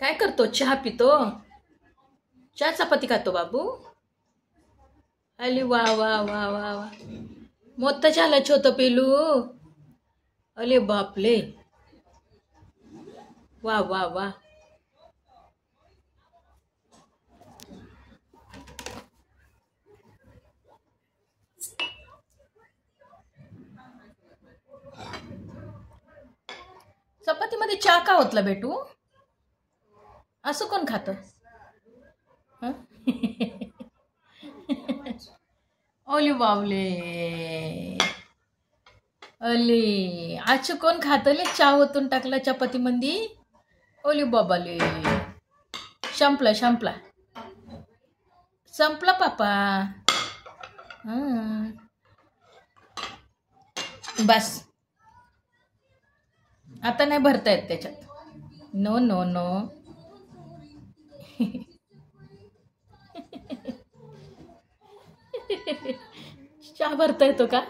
काय करतो? चहा पितो? चहा चपाती खातो बाबू? अली वा वा वा वा वा, मोठं झालं छोटं पिलू. अले बापले, वा वा वा. चपातीमध्ये चहा का होतला बेटू? असं कोण खातं? हं? ओली बावले, अले आज कोण खातले? चहा ओतून टाकला चपाती मंदी. ओली बाबाले, संपला संपला संपला पापा. हं. बस आता नाही भरता येत त्याच्यात. No no no. चहा भरता येतो का?